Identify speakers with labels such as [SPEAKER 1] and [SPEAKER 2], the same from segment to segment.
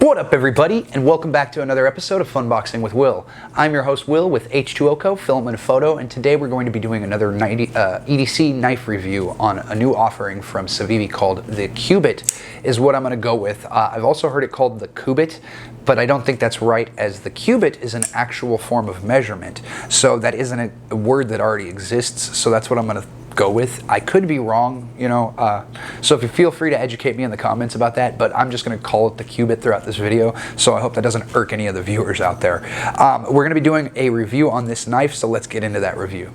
[SPEAKER 1] What up, everybody, and welcome back to another episode of Funboxing with Will. I'm your host, Will, with H2O Co. Film and Photo, and today we're going to be doing another EDC knife review on a new offering from Civivi called the Qubit, is what I'm going to go with. I've also heard it called the Quibit, but I don't think that's right, as the cubit is an actual form of measurement, so that isn't a word that already exists, so that's what I'm going to go with. I could be wrong, you know, so if you feel free to educate me in the comments about that, but I'm just going to call it the Qubit throughout this video, so I hope that doesn't irk any of the viewers out there. We're going to be doing a review on this knife, so let's get into that review.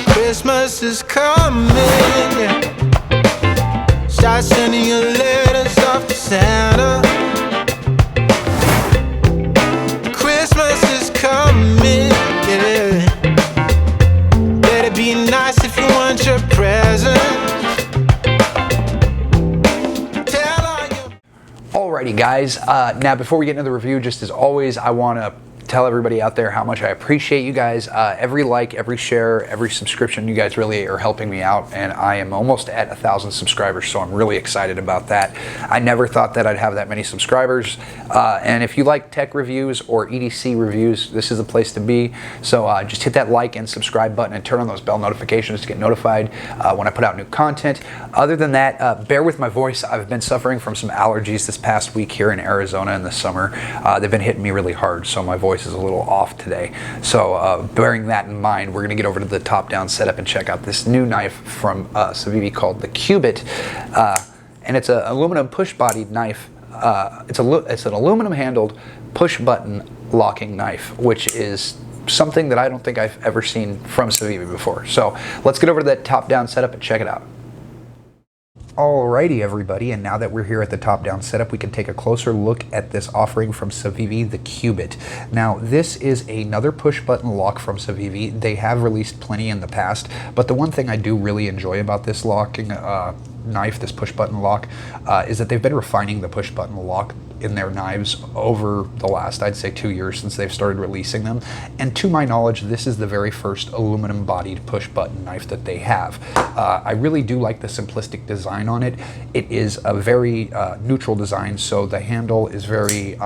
[SPEAKER 2] Christmas is coming, yeah. Start sending your letters off to Santa. Christmas is coming, yeah. Better be nice if you want your present.
[SPEAKER 1] Alrighty, guys, now before we get into the review, just as always, I want to tell everybody out there how much I appreciate you guys. Every like, every share, every subscription, you guys really are helping me out, and I am almost at 1,000 subscribers, so I'm really excited about that. I never thought that I'd have that many subscribers, and if you like tech reviews or EDC reviews, this is the place to be. So just hit that like and subscribe button and turn on those bell notifications to get notified when I put out new content. Other than that, bear with my voice. I've been suffering from some allergies this past week here in Arizona in the summer. They've been hitting me really hard, so my voice is a little off today. So bearing that in mind, we're going to get over to the top-down setup and check out this new knife from Civivi called the Qubit, and it's an aluminum push-bodied knife. It's an aluminum-handled push-button locking knife, which is something that I don't think I've ever seen from Civivi before. So let's get over to that top-down setup and check it out. Alrighty, everybody, and now that we're here at the top-down setup, we can take a closer look at this offering from Civivi, the Qubit. Now, this is another push-button lock from Civivi. They have released plenty in the past, but the one thing I do really enjoy about this locking knife, this push-button lock, is that they've been refining the push-button lock in their knives over the last, I'd say, 2 years since they've started releasing them. And to my knowledge, this is the very first aluminum-bodied push-button knife that they have. I really do like the simplistic design on it. It is a very neutral design, so the handle is very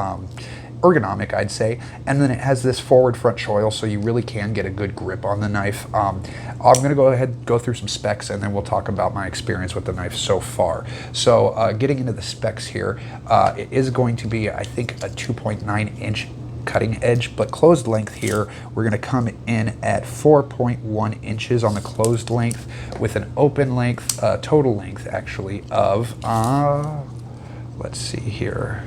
[SPEAKER 1] ergonomic, I'd say, and then it has this forward front choil, so you really can get a good grip on the knife. I'm going to go ahead and go through some specs, and then we'll talk about my experience with the knife so far. So getting into the specs here, it is going to be, I think, a 2.9 inch cutting edge, but closed length here, we're going to come in at 4.1 inches on the closed length, with an open length, total length actually, of, let's see here,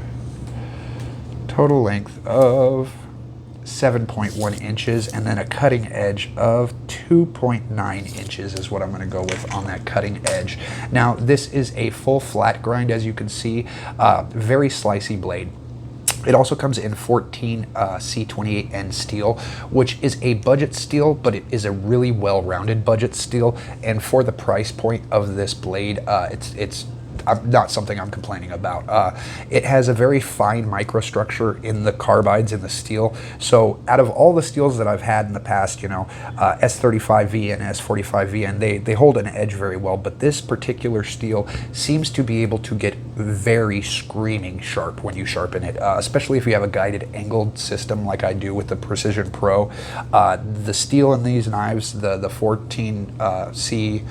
[SPEAKER 1] total length of 7.1 inches, and then a cutting edge of 2.9 inches is what I'm going to go with on that cutting edge. Now, this is a full flat grind, as you can see, very slicey blade. It also comes in 14 C28N steel, which is a budget steel, but it is a really well-rounded budget steel, and for the price point of this blade, it's not something I'm complaining about. It has a very fine microstructure in the carbides in the steel. So out of all the steels that I've had in the past, you know, S35V and S45V, and they hold an edge very well, but this particular steel seems to be able to get very screaming sharp when you sharpen it, especially if you have a guided angled system like I do with the Precision Pro. The steel in these knives, the 14C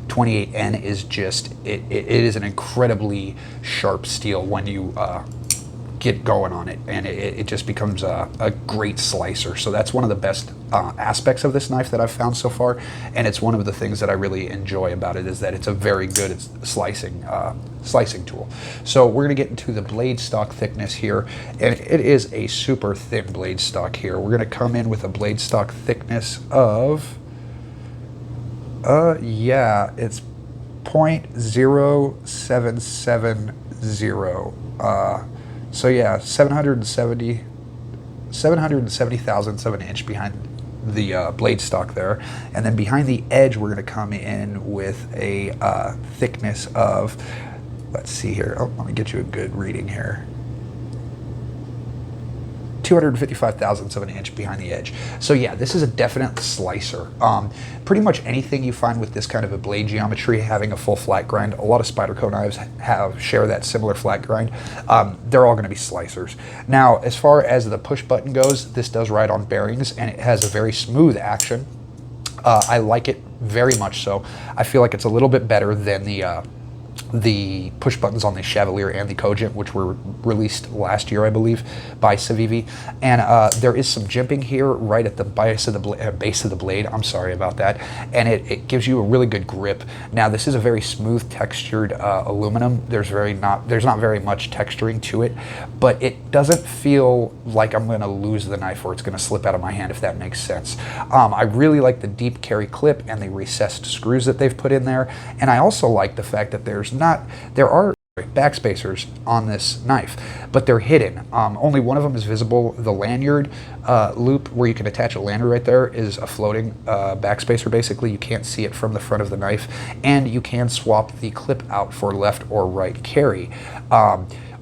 [SPEAKER 1] 28N is just, it is an incredibly sharp steel when you get going on it, and it just becomes a great slicer. So that's one of the best aspects of this knife that I've found so far, and it's one of the things that I really enjoy about it, is that it's a very good slicing tool. So we're going to get into the blade stock thickness here, and it is a super thin blade stock here. We're going to come in with a blade stock thickness of yeah, it's 0.0770. So yeah, 770 thousandths of an inch behind the blade stock there. And then behind the edge, we're going to come in with a thickness of, let's see here. Oh, let me get you a good reading here. 255 thousandths of an inch behind the edge. So yeah, this is a definite slicer. Pretty much anything you find with this kind of a blade geometry having a full flat grind, a lot of Spyderco knives share that similar flat grind. They're all going to be slicers. Now, as far as the push button goes, this does ride on bearings and it has a very smooth action. I like it very much so. I feel like it's a little bit better than the push buttons on the Chevalier and the Cogent, which were released last year, I believe, by Civivi. And there is some jimping here right at the base of the blade. I'm sorry about that. And it gives you a really good grip. Now, this is a very smooth textured aluminum. There's not very much texturing to it, but it doesn't feel like I'm going to lose the knife or it's going to slip out of my hand, if that makes sense. I really like the deep carry clip and the recessed screws that they've put in there. And I also like the fact that there are backspacers on this knife, but they're hidden. Only one of them is visible. The lanyard loop where you can attach a lanyard right there is a floating backspacer. Basically, you can't see it from the front of the knife, and you can swap the clip out for left or right carry.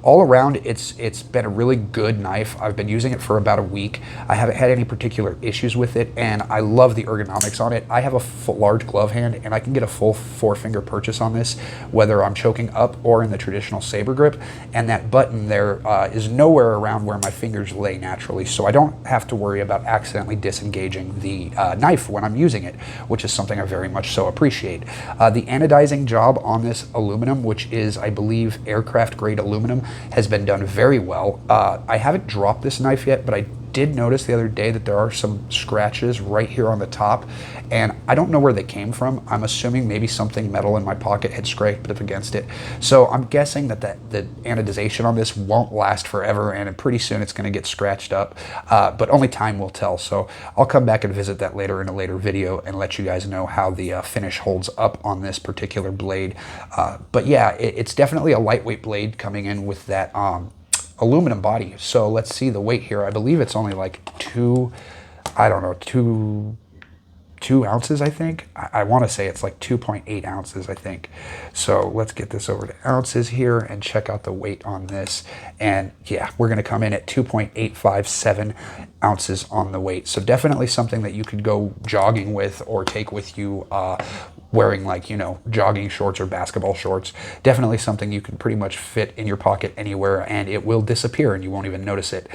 [SPEAKER 1] All around, it's been a really good knife. I've been using it for about a week. I haven't had any particular issues with it, and I love the ergonomics on it. I have a large glove hand, and I can get a full 4-finger purchase on this, whether I'm choking up or in the traditional saber grip, and that button there is nowhere around where my fingers lay naturally, so I don't have to worry about accidentally disengaging the knife when I'm using it, which is something I very much so appreciate. The anodizing job on this aluminum, which is, I believe, aircraft grade aluminum, has been done very well. I haven't dropped this knife yet, but I did notice the other day that there are some scratches right here on the top, and I don't know where they came from. I'm assuming maybe something metal in my pocket had scraped up against it. So I'm guessing that the anodization on this won't last forever, and pretty soon it's going to get scratched up, but only time will tell. So I'll come back and visit that later in a later video and let you guys know how the finish holds up on this particular blade. But yeah, it's definitely a lightweight blade coming in with that aluminum body. So let's see the weight here. I believe it's only like 2 ounces, I think. I want to say it's like 2.8 ounces, I think. So let's get this over to ounces here and check out the weight on this. And yeah, we're going to come in at 2.857 ounces on the weight. So definitely something that you could go jogging with or take with you wearing, like, you know, jogging shorts or basketball shorts. Definitely something you can pretty much fit in your pocket anywhere, and it will disappear and you won't even notice it.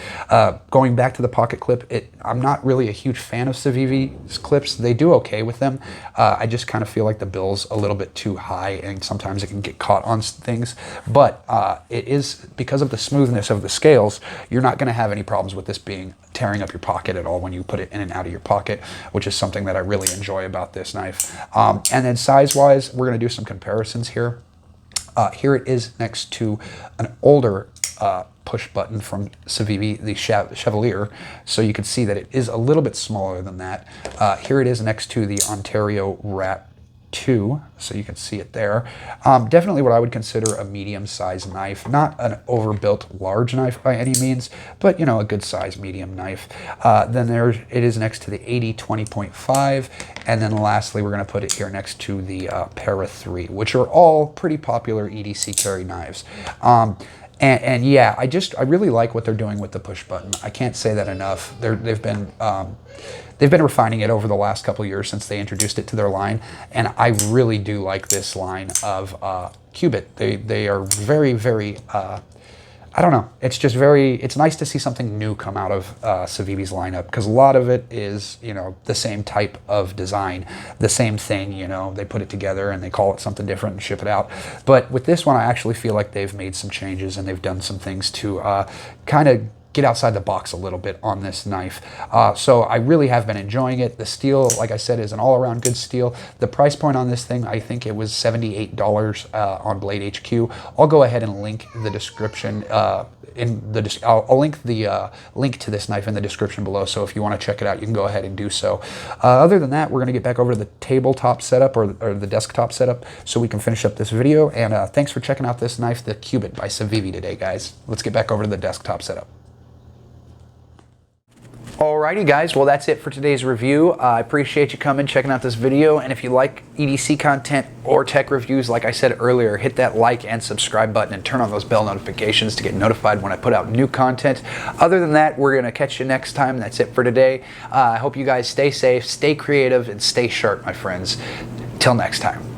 [SPEAKER 1] Going back to the pocket clip, I'm not really a huge fan of Civivi's clips. They do okay with them. I just kind of feel like the bill's a little bit too high and sometimes it can get caught on things, but it is, because of the smoothness of the scales, you're not going to have any problems with this being tearing up your pocket at all when you put it in and out of your pocket, which is something that I really enjoy about this knife. And then size-wise, we're going to do some comparisons here. Here it is next to an older push button from Civivi, the Chevalier, so you can see that it is a little bit smaller than that. Here it is next to the Ontario Rat 2, so you can see it there. Definitely what I would consider a medium-sized knife, not an overbuilt large knife by any means, but, you know, a good-sized medium knife. Then there it is next to the 80-20.5, and then lastly we're going to put it here next to the Para 3, which are all pretty popular EDC carry knives. And yeah, I really like what they're doing with the push button. I can't say that enough. They've been refining it over the last couple of years since they introduced it to their line, and I really do like this line of Qubit. They are very, very, I don't know, it's nice to see something new come out of Civivi's lineup, because a lot of it is, you know, the same type of design, the same thing, you know, they put it together and they call it something different and ship it out. But with this one, I actually feel like they've made some changes and they've done some things to kind of get outside the box a little bit on this knife. So I really have been enjoying it. The steel, like I said, is an all-around good steel. The price point on this thing, I think it was $78 on Blade HQ. I'll go ahead and link the description I'll link the link to this knife in the description below, so if you want to check it out, you can go ahead and do so. Other than that, we're going to get back over to the tabletop setup or the desktop setup so we can finish up this video. And thanks for checking out this knife, the Qubit by Civivi today, guys. Let's get back over to the desktop setup. Alrighty guys, well that's it for today's review. I appreciate you coming, checking out this video, and if you like EDC content or tech reviews, like I said earlier, hit that like and subscribe button and turn on those bell notifications to get notified when I put out new content. Other than that, we're going to catch you next time. That's it for today. I hope you guys stay safe, stay creative, and stay sharp, my friends. Till next time.